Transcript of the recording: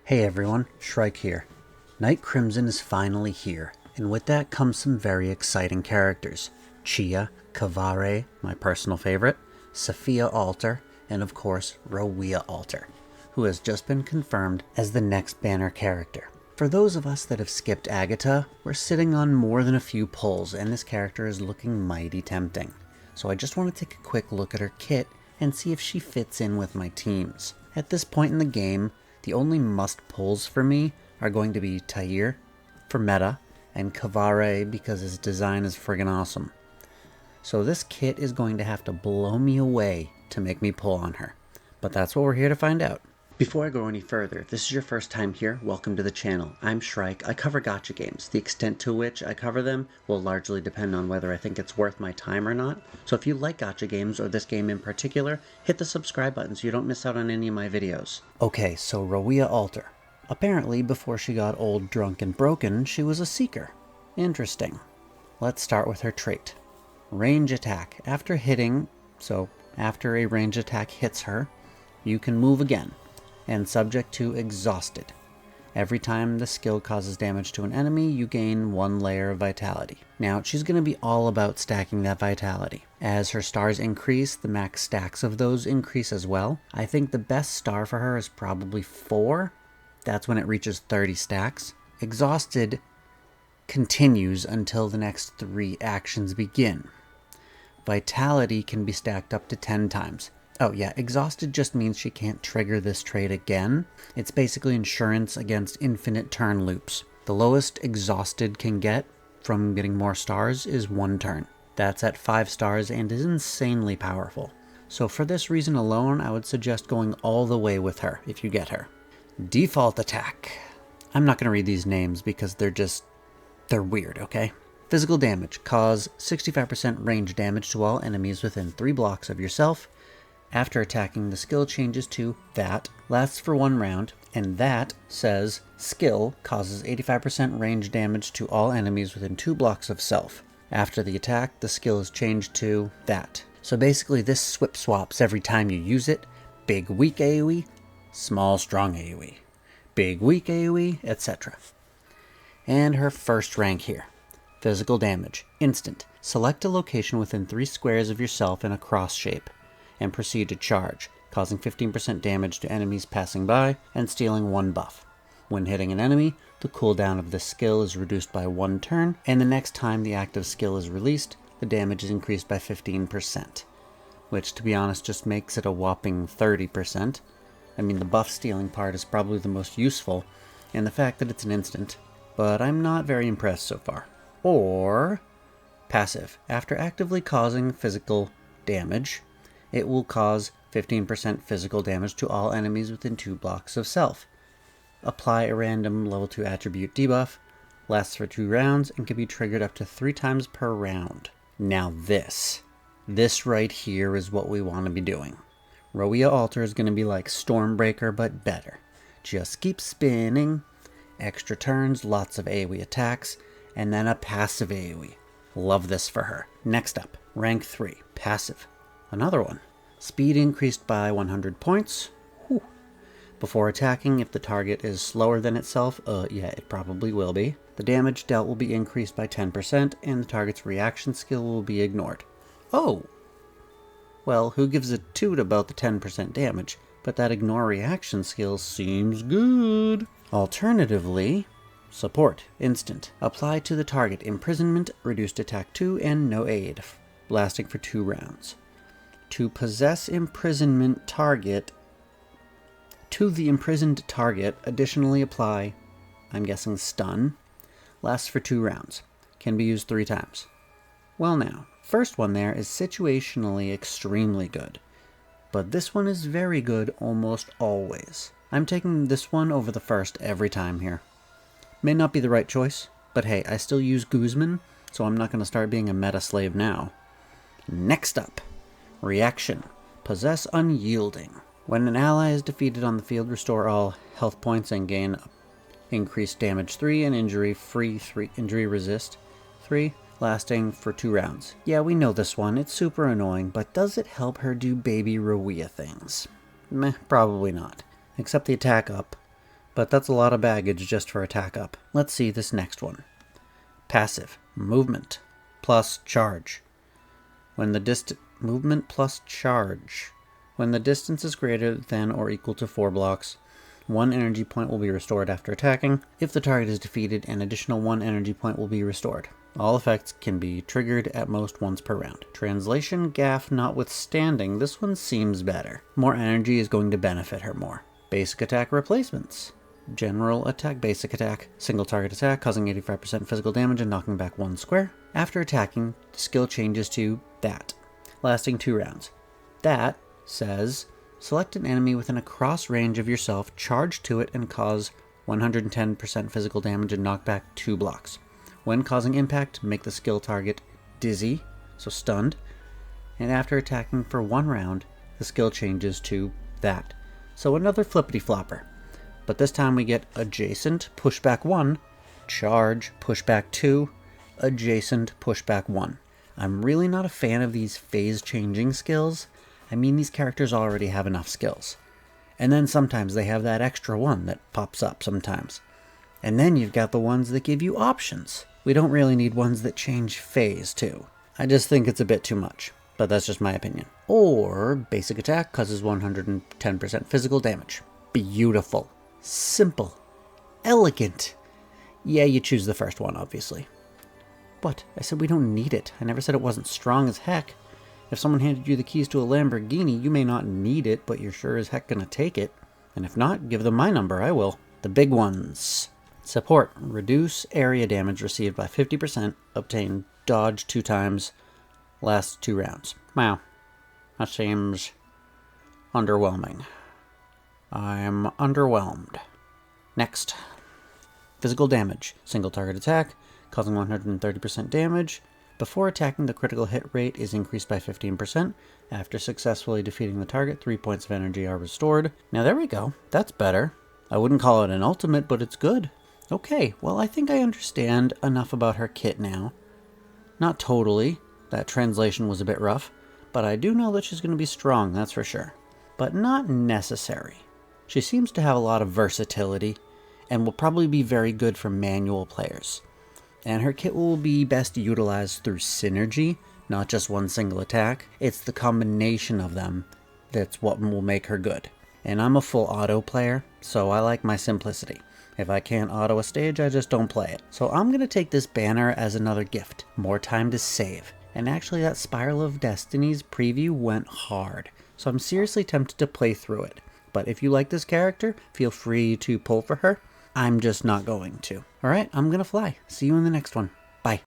Hey everyone, Shrike here. Night Crimson is finally here, and with that comes some very exciting characters. Chia, Taair, my personal favorite, Rawiyah Alter, and of course Rawiyah Alter, who has just been confirmed as the next banner character. For those of us that have skipped Agatha, we're sitting on more than a few pulls, and this character is looking mighty tempting. So I just want to take a quick look at her kit and see if she fits in with my teams. At this point in the game, the only must-pulls for me are going to be Taair for meta, and Taair because his design is friggin' awesome. So this kit is going to have to blow me away to make me pull on her. But that's what we're here to find out. Before I go any further, if this is your first time here, welcome to the channel. I'm Shrike. I cover gacha games. The extent to which I cover them will largely depend on whether I think it's worth my time or not. So if you like gacha games, or this game in particular, hit the subscribe button so you don't miss out on any of my videos. Okay, so Rawiyah Alter. Apparently, before she got old, drunk, and broken, she was a seeker. Interesting. Let's start with her trait. Range attack. After a range attack hits her, you can move again, and subject to exhausted. Every time the skill causes damage to an enemy, you gain 1 layer of vitality. Now, she's going to be all about stacking that vitality. As her stars increase, the max stacks of those increase as well. I think the best star for her is probably 4. That's when it reaches 30 stacks. Exhausted continues until the next 3 actions begin. Vitality can be stacked up to 10 times. Oh yeah, exhausted just means she can't trigger this trait again. It's basically insurance against infinite turn loops. The lowest exhausted can get from getting more stars is 1 turn. That's at 5 stars and is insanely powerful. So for this reason alone, I would suggest going all the way with her if you get her. Default attack. I'm not going to read these names because they're weird, okay? Physical damage. Cause 65% range damage to all enemies within 3 blocks of yourself. After attacking, the skill changes to that, lasts for 1 round, and that says skill causes 85% range damage to all enemies within 2 blocks of self. After the attack, the skill is changed to that. So basically this swip swaps every time you use it. Big weak AOE, small strong AOE, big weak AOE, etc. And her first rank here. Physical damage. Instant. Select a location within 3 squares of yourself in a cross shape, and proceed to charge, causing 15% damage to enemies passing by, and stealing 1 buff. When hitting an enemy, the cooldown of this skill is reduced by 1 turn, and the next time the active skill is released, the damage is increased by 15%. Which, to be honest, just makes it a whopping 30%. I mean, the buff stealing part is probably the most useful, and the fact that it's an instant, but I'm not very impressed so far. Or passive. After actively causing physical damage, it will cause 15% physical damage to all enemies within 2 blocks of self. Apply a random level 2 attribute debuff, lasts for 2 rounds, and can be triggered up to 3 times per round. Now this right here is what we want to be doing. Rawiyah Alter is going to be like Stormbreaker, but better. Just keep spinning, extra turns, lots of AOE attacks, and then a passive AOE. Love this for her. Next up, rank 3, passive. Another one. Speed increased by 100 points. Whew. Before attacking, if the target is slower than itself, yeah, it probably will be, the damage dealt will be increased by 10%, and the target's reaction skill will be ignored. Oh! Well, who gives a toot about the 10% damage? But that ignore reaction skill seems good. Alternatively, support. Instant. Apply to the target imprisonment, reduced attack 2, and no aid, lasting for 2 rounds. To possess imprisonment target, to the imprisoned target, additionally apply, I'm guessing stun, lasts for 2 rounds, can be used 3 times. Well now, first one there is situationally extremely good, but this one is very good almost always. I'm taking this one over the first every time here. May not be the right choice, but hey, I still use Guzman, so I'm not going to start being a meta slave now. Next up. Reaction. Possess Unyielding. When an ally is defeated on the field, restore all health points and gain increased damage 3 and injury resist 3, lasting for 2 rounds. Yeah, we know this one. It's super annoying, but does it help her do baby Rawiyah things? Meh, probably not. Except the attack up but that's a lot of baggage just for attack up. Let's see this next one. Passive, movement, plus charge. When the movement plus charge. When the distance is greater than or equal to 4 blocks, 1 energy point will be restored after attacking. If the target is defeated, an additional 1 energy point will be restored. All effects can be triggered at most once per round. Translation gaff notwithstanding, this one seems better. More energy is going to benefit her more. Basic attack replacements. General attack, basic attack, single target attack, causing 85% physical damage and knocking back 1 square. After attacking, the skill changes to that, lasting 2 rounds. That says, select an enemy within a cross range of yourself, charge to it, and cause 110% physical damage and knock back 2 blocks. When causing impact, make the skill target dizzy, so stunned, and after attacking for 1 round, the skill changes to that. So another flippity flopper. But this time we get adjacent, pushback 1, charge, pushback 2, adjacent, pushback 1. I'm really not a fan of these phase changing skills. I mean, these characters already have enough skills. And then sometimes they have that extra one that pops up sometimes. And then you've got the ones that give you options. We don't really need ones that change phase too. I just think it's a bit too much, but that's just my opinion. Or basic attack causes 110% physical damage. Beautiful. Simple. Elegant. Yeah, you choose the first one, obviously. But I said we don't need it. I never said it wasn't strong as heck. If someone handed you the keys to a Lamborghini, you may not need it, but you're sure as heck gonna take it. And if not, give them my number, I will. The big ones. Support. Reduce area damage received by 50%. Obtain dodge 2 times. Last 2 rounds. Wow. That seems underwhelming. I'm underwhelmed. Next. Physical damage. Single target attack, causing 130% damage. Before attacking, the critical hit rate is increased by 15%. After successfully defeating the target, 3 points of energy are restored. Now there we go. That's better. I wouldn't call it an ultimate, but it's good. Okay, well I think I understand enough about her kit now. Not totally. That translation was a bit rough. But I do know that she's going to be strong, that's for sure. But not necessary. She seems to have a lot of versatility, and will probably be very good for manual players. And her kit will be best utilized through synergy, not just one single attack. It's the combination of them that's what will make her good. And I'm a full auto player, so I like my simplicity. If I can't auto a stage, I just don't play it. So I'm going to take this banner as another gift. More time to save. And actually that Spiral of Destiny's preview went hard, so I'm seriously tempted to play through it. But if you like this character, feel free to pull for her. I'm just not going to. Alright, I'm gonna fly. See you in the next one. Bye.